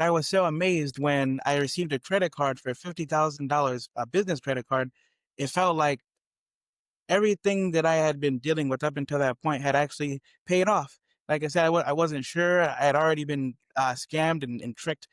I was so amazed when I received a credit card for $50,000, a business credit card. It felt like everything that I had been dealing with up until that point had actually paid off. Like I said, I wasn't sure. I had already been scammed and tricked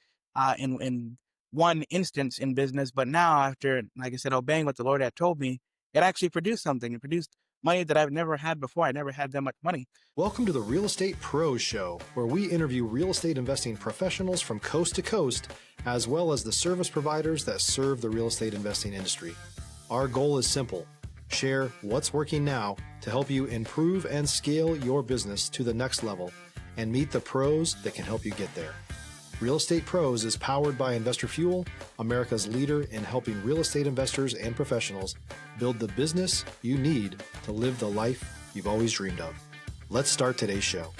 in one instance in business, but now after, like I said, obeying what the Lord had told me, it actually produced something. It produced money that I've never had before. I never had that much money. Welcome to the Real Estate Pros Show, where we interview real estate investing professionals from coast to coast, as well as the service providers that serve the real estate investing industry. Our goal is simple: share what's working now to help you improve and scale your business to the next level and meet the pros that can help you get there. Real Estate Pros is powered by Investor Fuel, America's leader in helping real estate investors and professionals build the business you need to live the life you've always dreamed of. Let's start today's show.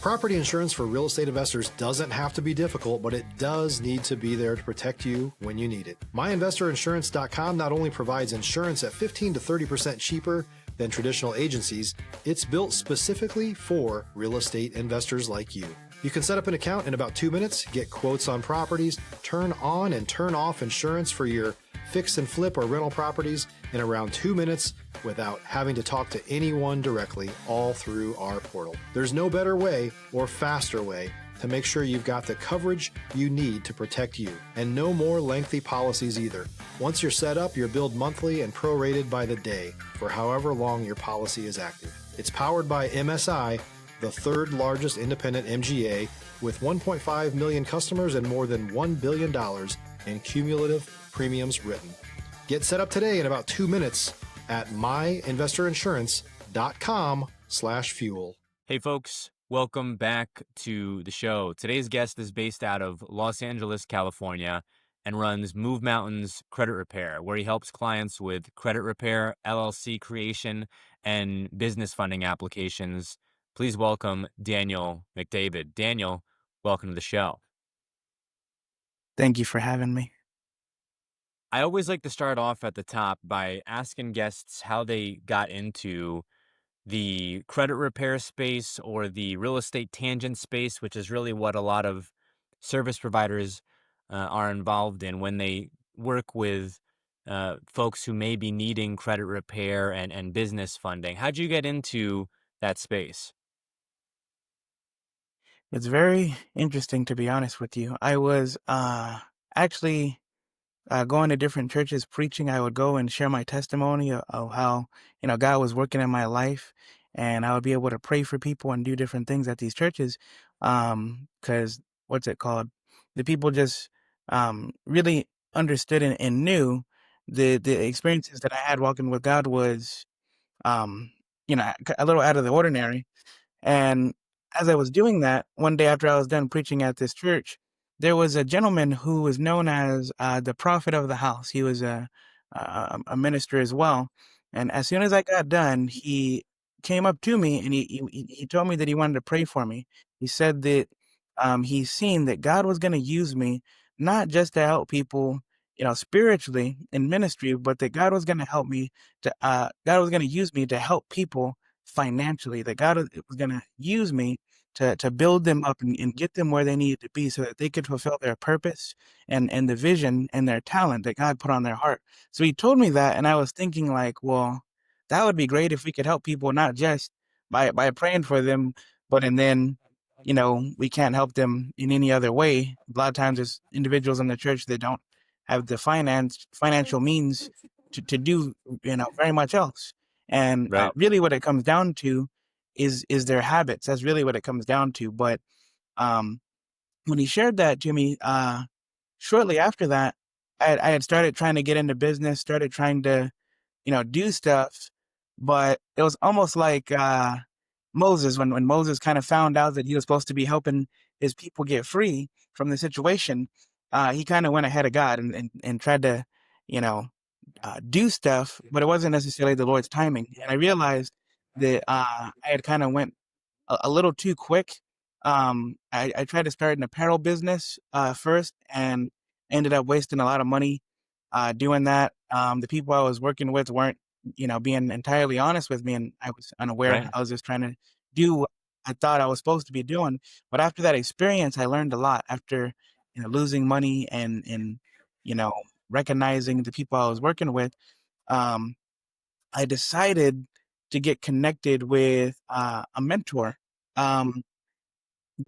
Property insurance for real estate investors doesn't have to be difficult, but it does need to be there to protect you when you need it. MyInvestorInsurance.com not only provides insurance at 15 to 30% cheaper than traditional agencies, it's built specifically for real estate investors like you. You can set up an account in about 2 minutes, get quotes on properties, turn on and turn off insurance for your fix and flip or rental properties in around 2 minutes without having to talk to anyone directly, all through our portal. There's no better way or faster way to make sure you've got the coverage you need to protect you, and no more lengthy policies either. Once you're set up, you're billed monthly and prorated by the day for however long your policy is active. It's powered by MSI, the third largest independent MGA, with 1.5 million customers and more than $1 billion in cumulative premiums written. Get set up today in about 2 minutes at myinvestorinsurance.com/fuel. Hey folks, welcome back to the show. Today's guest is based out of Los Angeles, California, and runs Move Mountains Credit Repair, where he helps clients with credit repair, LLC creation, and business funding applications. Please welcome Daniel McDavid. Daniel, welcome to the show. Thank you for having me. I always like to start off at the top by asking guests how they got into the credit repair space or the real estate tangent space, which is really what a lot of service providers are involved in when they work with folks who may be needing credit repair and business funding. How'd you get into that space? It's very interesting, to be honest with you. I was actually going to different churches preaching. I would go and share my testimony of how, God was working in my life, and I would be able to pray for people and do different things at these churches. Because what's it called? The people just really understood and knew the experiences that I had walking with God was, um, a little out of the ordinary. And as I was doing that, one day after I was done preaching at this church, there was a gentleman who was known as the prophet of the house. He was a minister as well. And as soon as I got done, he came up to me and he told me that he wanted to pray for me. He said that he's seen that God was going to use me not just to help people, spiritually in ministry, but that God was going to help me God was going to use me to help people financially. That God was going to use me to build them up and get them where they needed to be so that they could fulfill their purpose and the vision and their talent that God put on their heart. So he told me that, and I was thinking like, well, that would be great if we could help people, not just by praying for them, but and then, we can't help them in any other way. A lot of times there's individuals in the church that don't have the financial means to do, very much else. And Right. really what it comes down to is their habits. That's really what it comes down to. But um, when he shared that to me, shortly after that, I had started trying to get into business, started trying to, do stuff. But it was almost like Moses, when Moses kind of found out that he was supposed to be helping his people get free from the situation, he kind of went ahead of God and tried to, you know, do stuff, but it wasn't necessarily the Lord's timing. And I realized that I had kind of went a little too quick. I tried to start an apparel business first and ended up wasting a lot of money doing that. The people I was working with weren't, being entirely honest with me, and I was unaware. Right. I was just trying to do. I thought I was supposed to be doing. But after that experience, I learned a lot. After losing money and you know recognizing the people I was working with, um, I decided to get connected with a mentor. Um,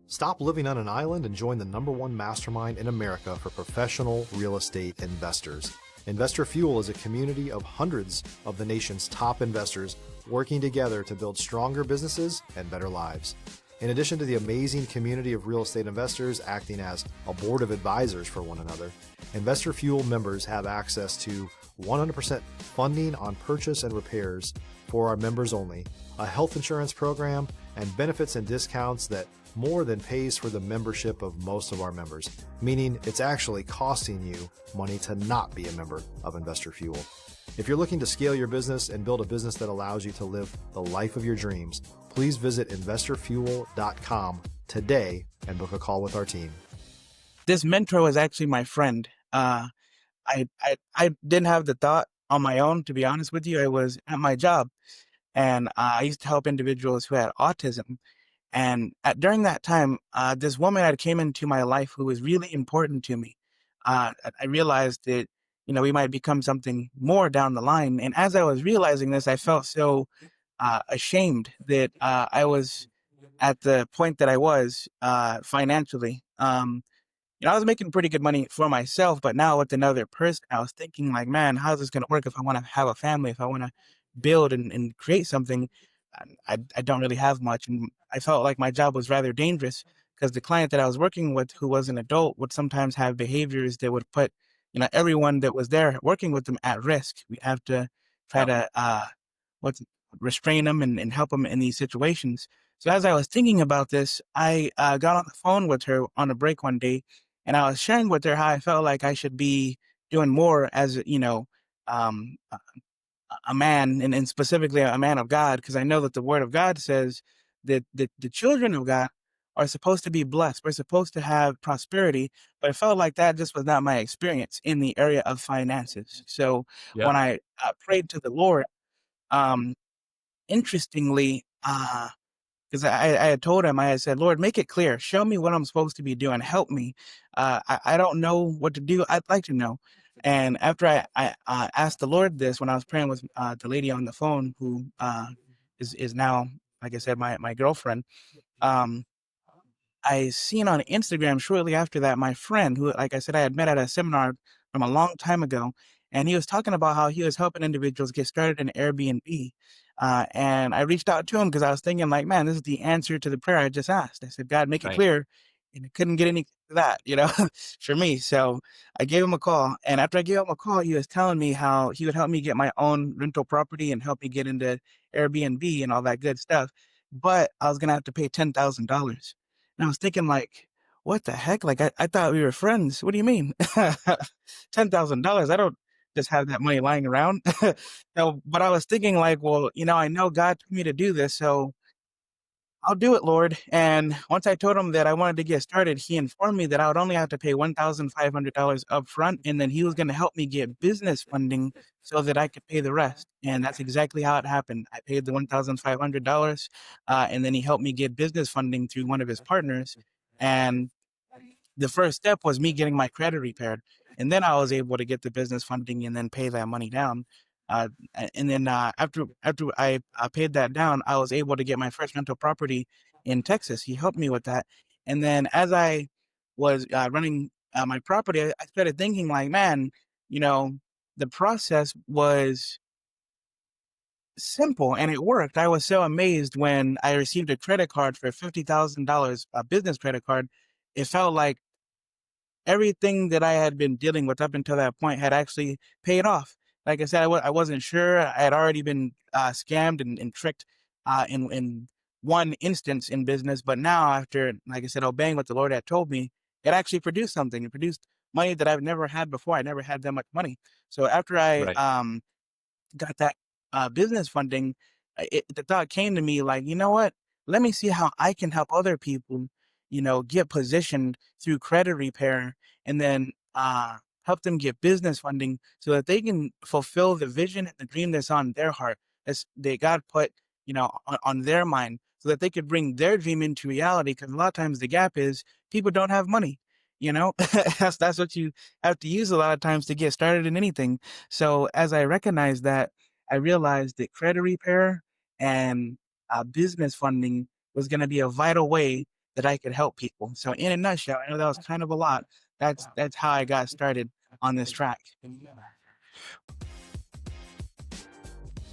Stop living on an island and join the #1 mastermind in America for professional real estate investors. Investor Fuel is a community of hundreds of the nation's top investors working together to build stronger businesses and better lives. In addition to the amazing community of real estate investors acting as a board of advisors for one another, Investor Fuel members have access to 100% funding on purchase and repairs for our members only, a health insurance program, and benefits and discounts that more than pays for the membership of most of our members, meaning it's actually costing you money to not be a member of Investor Fuel. If you're looking to scale your business and build a business that allows you to live the life of your dreams, please visit investorfuel.com today and book a call with our team. this mentor was actually my friend. I didn't have the thought on my own, to be honest with you. I was at my job, and I used to help individuals who had autism. And during that time, this woman had came into my life who was really important to me. I realized that we might become something more down the line. And as I was realizing this, I felt so ashamed that I was at the point that I was financially. I was making pretty good money for myself, but now with another person, I was thinking like, man, how's this going to work if I want to have a family, if I want to build and create something? I don't really have much. And I felt like my job was rather dangerous because the client that I was working with, who was an adult, would sometimes have behaviors that would put, everyone that was there working with them at risk. We have to try Yep. to, what's restrain them and help them in these situations. So as I was thinking about this, I got on the phone with her on a break one day, and I was sharing with her how I felt like I should be doing more as um, a man, and specifically a man of God, because I know that the Word of God says that the children of God are supposed to be blessed. We're supposed to have prosperity, but it felt like that just was not my experience in the area of finances. So Yep. when I prayed to the Lord, um, interestingly, because I had told him, I had said, Lord, make it clear. Show me what I'm supposed to be doing. Help me. I don't know what to do. I'd like to know. And after I asked the Lord this, when I was praying with the lady on the phone, who is now, like I said, my girlfriend, um, I seen on Instagram shortly after that my friend who, like I said, I had met at a seminar from a long time ago, and he was talking about how he was helping individuals get started in Airbnb. And I reached out to him because I was thinking, like, man, this is the answer to the prayer I just asked. I said, God, make it Right. clear. And it couldn't get any to that, for me. So I gave him a call. And after I gave him a call, he was telling me how he would help me get my own rental property and help me get into Airbnb and all that good stuff. But I was going to have to pay $10,000. And I was thinking like, what the heck? Like, I thought we were friends. What do you mean? $10,000. I don't just have that money lying around. No, but I was thinking like, well, I know God told me to do this, so I'll do it, Lord. And once I told him that I wanted to get started, he informed me that I would only have to pay $1,500 up front, and then he was going to help me get business funding so that I could pay the rest. And that's exactly how it happened. I paid the $1,500, and then he helped me get business funding through one of his partners. And the first step was me getting my credit repaired, and then I was able to get the business funding and then pay that money down. And then after I paid that down, I was able to get my first rental property in Texas. He helped me with that, and then as I was running my property, I started thinking like, man, you know, the process was simple and it worked. I was so amazed when I received a credit card for $50,000, a business credit card. It felt like everything that I had been dealing with up until that point had actually paid off. Like I said, I wasn't sure. I had already been scammed and tricked in one instance in business, but now after, like I said, obeying what the Lord had told me, it actually produced something. It produced money that I've never had before. I never had that much money. So after I Right. got that business funding, the thought came to me like, you know what? Let me see how I can help other people, get positioned through credit repair, and then help them get business funding so that they can fulfill the vision and the dream that's on their heart, that God put, on their mind. so that they could bring their dream into reality. Because a lot of times the gap is people don't have money. You know, that's what you have to use a lot of times to get started in anything. So as I recognized that, I realized that credit repair and business funding was going to be a vital way that I could help people. So in a nutshell, I know that was kind of a lot. That's how I got started on this track.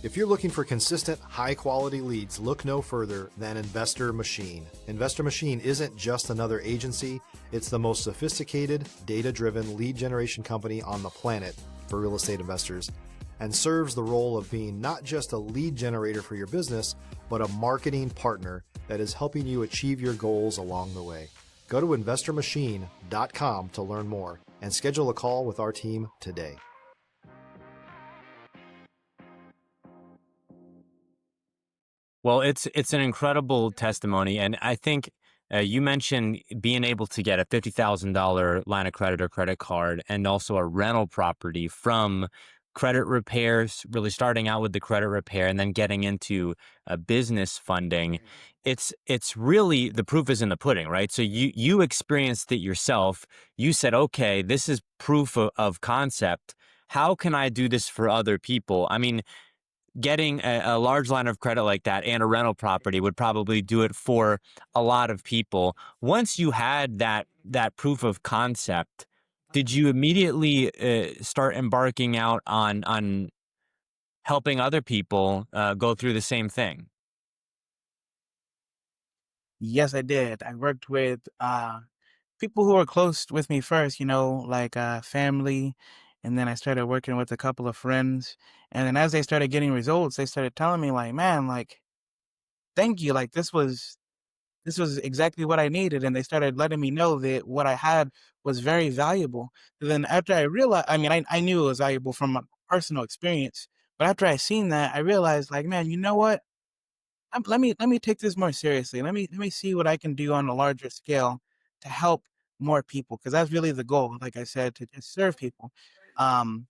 If you're looking for consistent, high-quality leads, look no further than Investor Machine. Investor Machine isn't just another agency, it's the most sophisticated, data-driven lead generation company on the planet for real estate investors, and serves the role of being not just a lead generator for your business, but a marketing partner that is helping you achieve your goals along the way. Go to investormachine.com to learn more and schedule a call with our team today. Well, it's an incredible testimony, and I think you mentioned being able to get a $50,000 line of credit or credit card, and also a rental property from credit repairs. Really starting out with the credit repair, and then getting into business funding. It's really, the proof is in the pudding, right? So you experienced it yourself. You said, okay, this is proof of concept. How can I do this for other people? I mean, getting a large line of credit like that and a rental property would probably do it for a lot of people. Once you had that proof of concept, did you immediately start embarking out on helping other people go through the same thing? Yes, I did. I worked with people who were close with me first, like family. And then I started working with a couple of friends. And then as they started getting results, they started telling me like, man, like, thank you. Like this was exactly what I needed. And they started letting me know that what I had was very valuable. And then after I realized, I mean, I knew it was valuable from a personal experience, but after I seen that, I realized like, man, you know what? Let me take this more seriously. Let me see what I can do on a larger scale to help more people, because that's really the goal. Like I said, to just serve people um,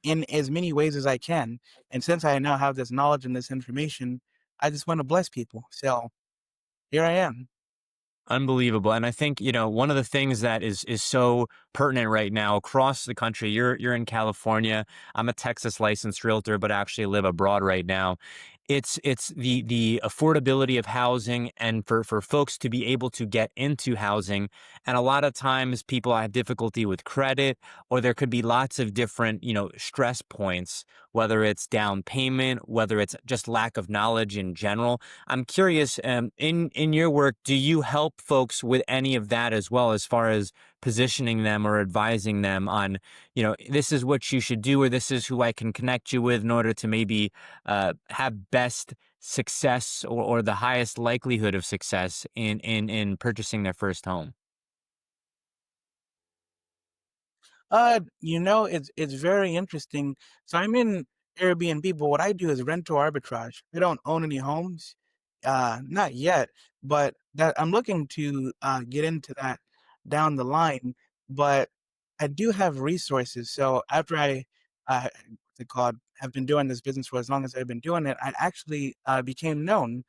in as many ways as I can. And since I now have this knowledge and this information, I just want to bless people. So here I am. Unbelievable. And I think, one of the things that is so pertinent right now across the country, you're in California. I'm a Texas licensed realtor, but actually live abroad right now. It's the affordability of housing, and for folks to be able to get into housing. And a lot of times people have difficulty with credit, or there could be lots of different, stress points, whether it's down payment, whether it's just lack of knowledge in general. I'm curious, in your work, do you help folks with any of that as well, as far as positioning them or advising them on, this is what you should do, or this is who I can connect you with in order to maybe have best success, or the highest likelihood of success in purchasing their first home? It's very interesting. So I'm in Airbnb, but what I do is rental arbitrage. I don't own any homes, not yet, but that I'm looking to get into that down the line. But I do have resources. So after what's it called, have been doing this business for as long as I've been doing it, I actually became known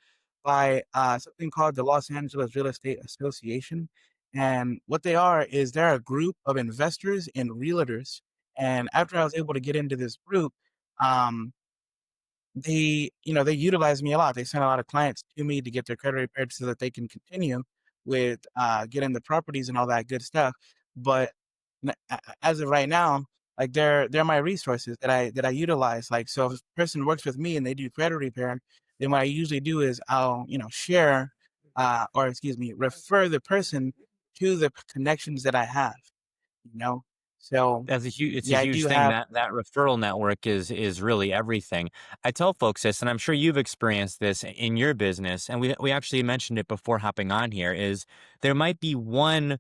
by something called the Los Angeles Real Estate Association. And what they are is they're a group of investors and realtors. And after I was able to get into this group, um, they utilize me a lot. They send a lot of clients to me to get their credit repaired so that they can continue with getting the properties and all that good stuff. But as of right now, like they're my resources that I utilize. Like, so if a person works with me and they do credit repair, then what I usually do is I'll share or excuse me, refer the person to the connections that I have. You know, so It's a yeah, I huge do thing. have. That referral network is really everything. I tell folks this, and I'm sure you've experienced this in your business, and we actually mentioned it before hopping on here, is there might be one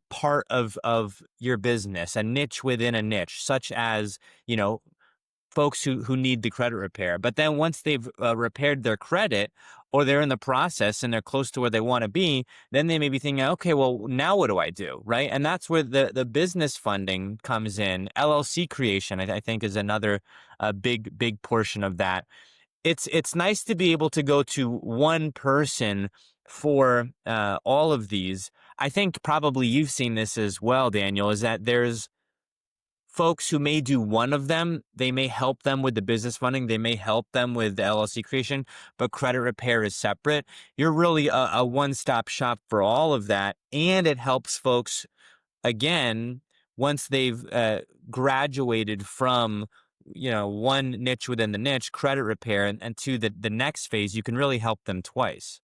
part of your business, a niche within a niche, such as, folks who need the credit repair. But then once they've repaired their credit, or they're in the process and they're close to where they want to be, then they may be thinking, okay, well, now what do I do? Right. And that's where the business funding comes in. LLC creation, I think, is another big portion of that. it's nice to be able to go to one person for all of these. I think probably you've seen this as well, Daniel, is that there's folks who may do one of them. They may help them with the business funding. They may help them with the LLC creation, but credit repair is separate. You're really a one-stop shop for all of that. And it helps folks, again, once they've graduated from, one niche within the niche, credit repair, and to the next phase, you can really help them twice.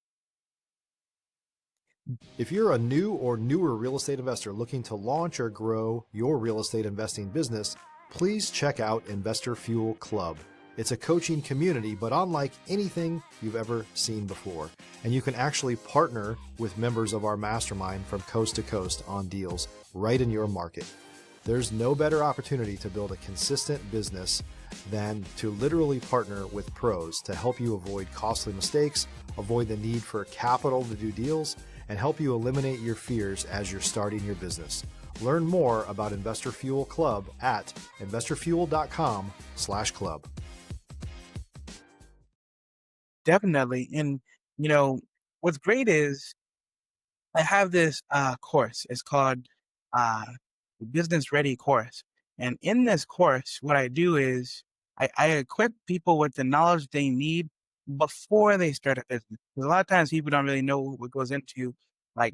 If you're a new or newer real estate investor looking to launch or grow your real estate investing business, please check out Investor Fuel Club. It's a coaching community, but unlike anything you've ever seen before. And you can actually partner with members of our mastermind from coast to coast on deals right in your market. There's no better opportunity to build a consistent business than to literally partner with pros to help you avoid costly mistakes, avoid the need for capital to do deals, and help you eliminate your fears as you're starting your business. Learn more about Investor Fuel Club at investorfuel.com/club. Definitely. And, what's great is I have this course. It's called uh, the Business Ready course. And in this course, what I do is I equip people with the knowledge they need before they start a business. 'Cause a lot of times people don't really know what goes into like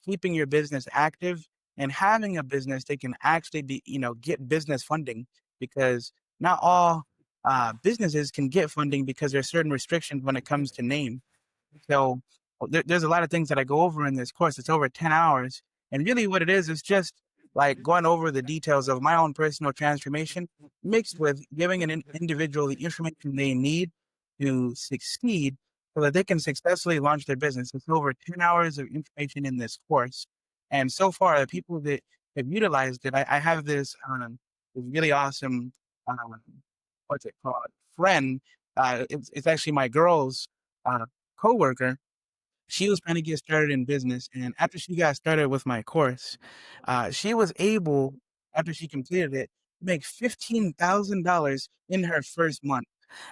keeping your business active and having a business they can actually get business funding, because not all businesses can get funding because there's certain restrictions when it comes to name. So there's a lot of things that I go over in this course. It's over 10 hours. And really what it is just like going over the details of my own personal transformation mixed with giving an individual the information they need to succeed so that they can successfully launch their business. It's over 10 hours of information in this course. And so far, the people that have utilized it, I have this really awesome, um, what's it called, friend. It's actually my girl's uh, coworker. She was trying to get started in business, and after she got started with my course, she was able, after she completed it, to make $15,000 in her first month.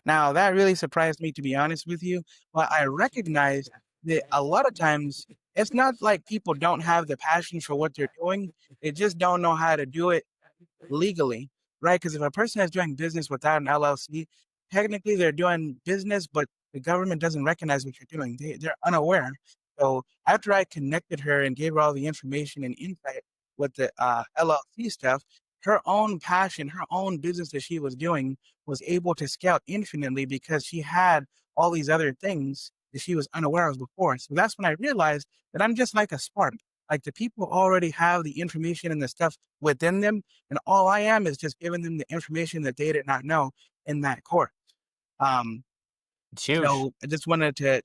Now, that really surprised me, to be honest with you, but I recognize that a lot of times it's not like people don't have the passion for what they're doing, they just don't know how to do it legally, right? Because if a person is doing business without an LLC, technically they're doing business, but the government doesn't recognize what you're doing. They're unaware. So after I connected her and gave her all the information and insight with the LLC stuff, her own passion, her own business that she was doing was able to scale infinitely because she had all these other things that she was unaware of before. So that's when I realized that I'm just like a spark. Like the people already have the information and the stuff within them, and all I am is just giving them the information that they did not know in that course. Um, It's huge. so I just wanted to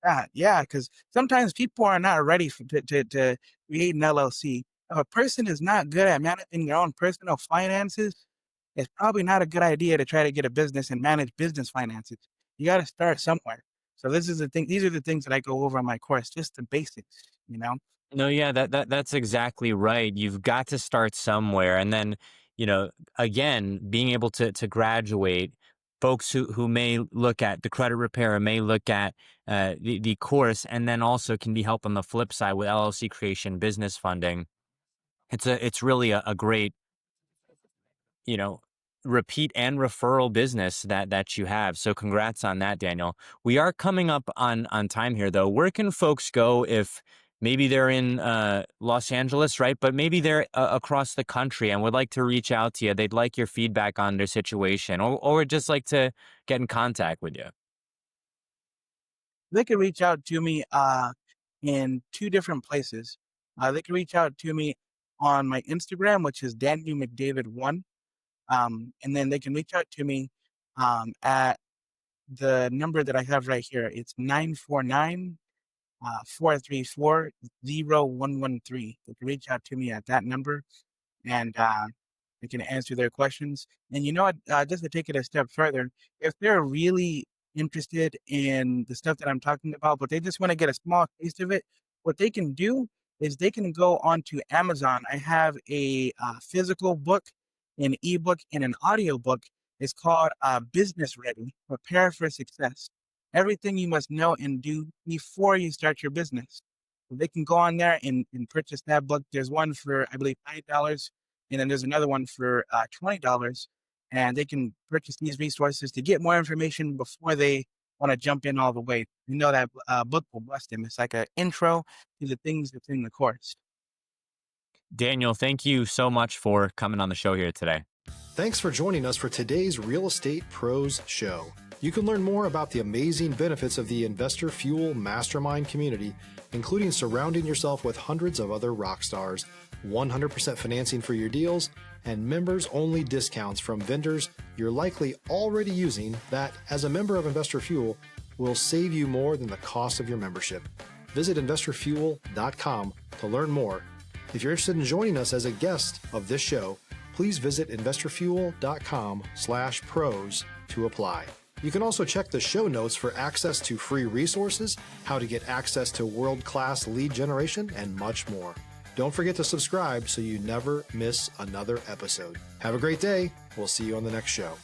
that, yeah, because sometimes people are not ready to create an LLC. If a person is not good at managing their own personal finances, it's probably not a good idea to try to get a business and manage business finances. You got to start somewhere. So this is the thing. These are the things that I go over on my course, just the basics, you know. No, yeah, that's exactly right. You've got to start somewhere. And then, again, being able to graduate, folks who may look at the credit repair, may look at the course, and then also can be helped on the flip side with LLC creation, business funding. It's really a great, you know, repeat and referral business that you have. So congrats on that, Daniel. We are coming up on time here though. Where can folks go if maybe they're in Los Angeles, right? But maybe they're across the country and would like to reach out to you. They'd like your feedback on their situation or just like to get in contact with you. They can reach out to me in two different places. They can reach out to me on my Instagram, which is Daniel McDavid1. And then they can reach out to me at the number that I have right here. It's 949 434 0113. They can reach out to me at that number, and I can answer their questions. And you know what? Just to take it a step further, if they're really interested in the stuff that I'm talking about, but they just want to get a small taste of it, what they can do is they can go onto Amazon. I have a physical book, an ebook, and an audio book It's called Business Ready, Prepare for Success. Everything you must know and do before you start your business. They can go on there and purchase that book. There's one for, I believe, $9, and then there's another one for $20. And they can purchase these resources to get more information before they want to jump in all the way. You know that book will bless them. It's like an intro to the things that's in the course. Daniel, thank you so much for coming on the show here today. Thanks for joining us for today's Real Estate Pros Show. You can learn more about the amazing benefits of the Investor Fuel Mastermind community, including surrounding yourself with hundreds of other rock stars, 100% financing for your deals, and members-only discounts from vendors you're likely already using that, as a member of Investor Fuel, will save you more than the cost of your membership. Visit investorfuel.com to learn more. If you're interested in joining us as a guest of this show, please visit investorfuel.com/pros to apply. You can also check the show notes for access to free resources, how to get access to world-class lead generation, and much more. Don't forget to subscribe so you never miss another episode. Have a great day. We'll see you on the next show.